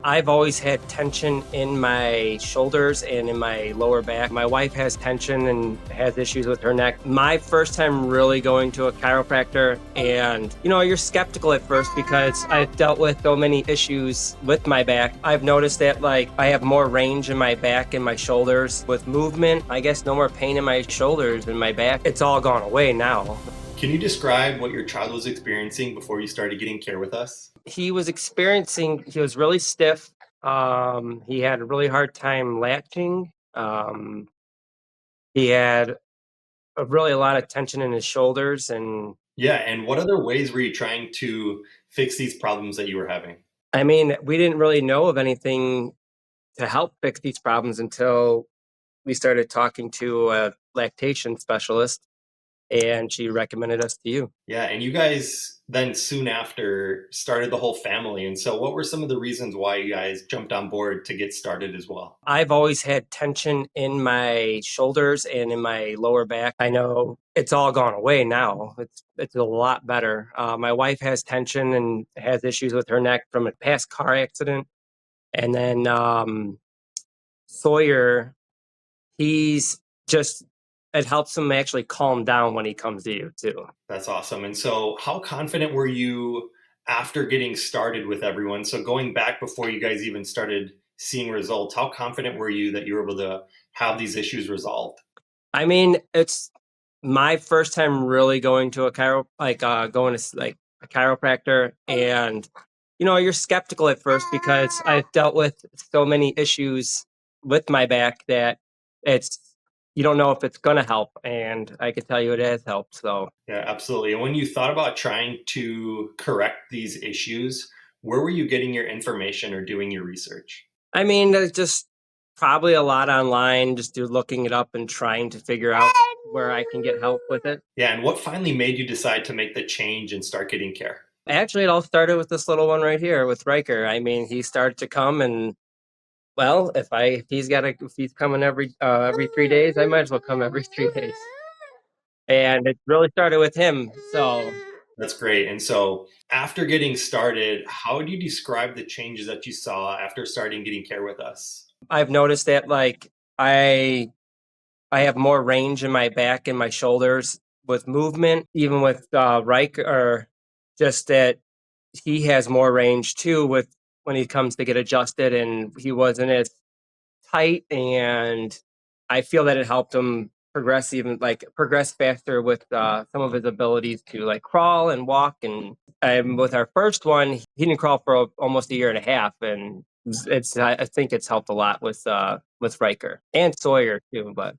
I've always had tension in my shoulders and in my lower back. My wife has tension and has issues with her neck. My first time really going to a chiropractor, and you're skeptical at first because I've dealt with so many issues with my back. I've noticed that I have more range in my back and my shoulders with movement. I guess no more pain in my shoulders and my back. It's all gone away now. Can you describe what your child was experiencing before you started getting care with us? He was really stiff. He had a really hard time latching. He had a lot of tension in his shoulders. And Yeah, and what other ways were you trying to fix these problems that you were having? I mean, we didn't really know of anything to help fix these problems until we started talking to a lactation specialist, and she recommended us to you. Yeah, and you guys then soon after started the whole family. And so, what were some of the reasons why you guys jumped on board to get started as well? I've always had tension in my shoulders and in my lower back. I know it's all gone away now. It's a lot better. My wife has tension and has issues with her neck from a past car accident. And then Sawyer, he's just it helps him actually calm down when he comes to you too. That's awesome. And so, how confident were you after getting started with everyone? So, going back before you guys even started seeing results, how confident were you that you were able to have these issues resolved? I mean, it's my first time really going to a going to a chiropractor, and you're skeptical at first because I've dealt with so many issues with my back that it's you don't know if it's going to help, and I can tell you it has helped. So Yeah, absolutely. And when you thought about trying to correct these issues, where were you getting your information or doing your research? I mean, there's just probably a lot online, just do looking it up and trying to figure out where I can get help with it. Yeah, and what finally made you decide to make the change and start getting care? Actually, it all started with this little one right here with Riker. I mean, he started to come, and well, if he's coming every 3 days, I might as well come every 3 days. And it really started with him. So That's great. And so, after getting started, how would you describe the changes that you saw after starting getting care with us? I've noticed that I I have more range in my back and my shoulders with movement, even with Riker, just that he has more range too with when he comes to get adjusted, and he wasn't as tight, and I feel that it helped him progress faster with some of his abilities to crawl and walk. And with our first one, he didn't crawl for almost a year and a half, and I think it's helped a lot with Riker and Sawyer too. But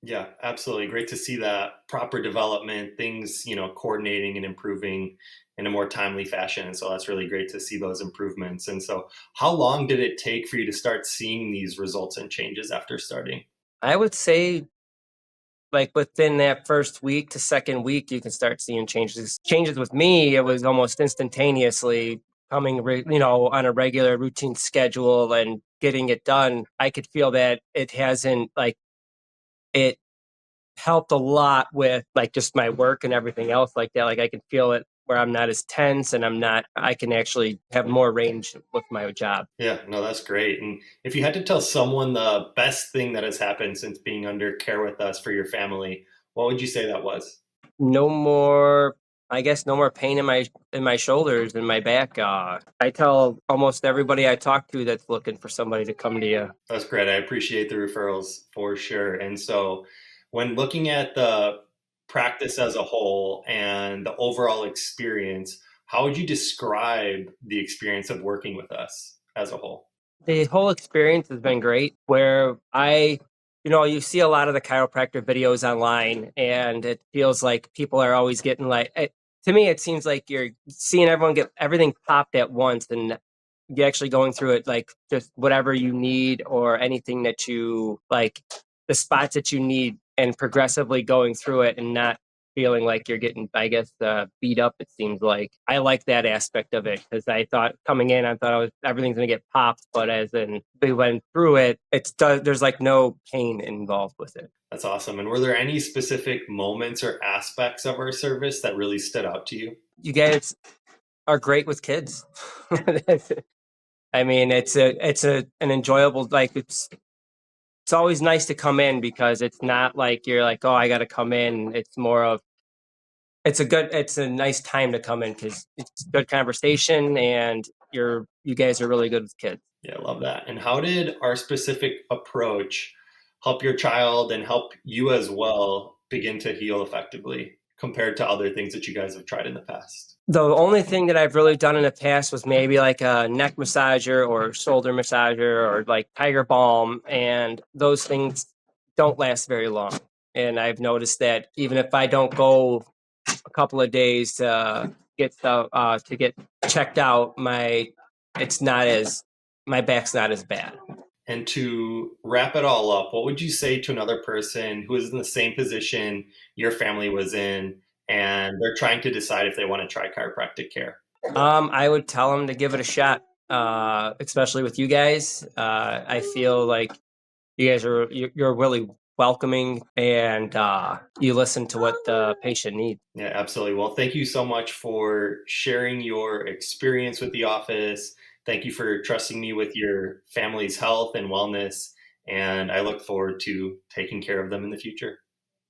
Yeah, absolutely. Great to see that proper development, things, coordinating and improving in a more timely fashion. And so that's really great to see those improvements. And so, how long did it take for you to start seeing these results and changes after starting? I would say within that first week to second week, you can start seeing changes with me. It was almost instantaneously on a regular routine schedule and getting it done. I could feel that it helped a lot with just my work and everything else like that. Like I can feel it where I'm not as tense, and I can actually have more range with my job. Yeah, no, that's great. And if you had to tell someone the best thing that has happened since being under care with us for your family, what would you say that was? No more I guess no more pain in my shoulders and my back. I tell almost everybody I talk to that's looking for somebody to come to you. That's great. I appreciate the referrals for sure. And so, when looking at the practice as a whole and the overall experience, how would you describe the experience of working with us as a whole? The whole experience has been great. Where you see a lot of the chiropractor videos online, and it feels like people are always getting to me, it seems like you're seeing everyone get everything popped at once, and you're actually going through it just whatever you need or anything that you the spots that you need, and progressively going through it and not feeling like you're getting, I guess, beat up. It seems like I like that aspect of it because I thought coming in, I thought everything's gonna get popped, but as in we went through it, there's no pain involved with it. That's awesome. And were there any specific moments or aspects of our service that really stood out to you? You guys are great with kids. I mean, it's an enjoyable, like, it's always nice to come in because it's not like you're like, oh, I got to come in. It's more of it's a nice time to come in because it's good conversation and you guys are really good with kids. Yeah, I love that. And how did our specific approach help your child and help you as well begin to heal effectively compared to other things that you guys have tried in the past? The only thing that I've really done in the past was maybe like a neck massager or shoulder massager or like tiger balm, and those things don't last very long. And I've noticed that even if I don't go a couple of days to get checked out, it's not as my back's not as bad. And to wrap it all up, what would you say to another person who is in the same position your family was in and they're trying to decide if they want to try chiropractic care? I would tell them to give it a shot, especially with you guys. I feel like you guys you're really welcoming, and you listen to what the patient needs. Yeah, absolutely. Well, thank you so much for sharing your experience with the office. Thank you for trusting me with your family's health and wellness. And I look forward to taking care of them in the future.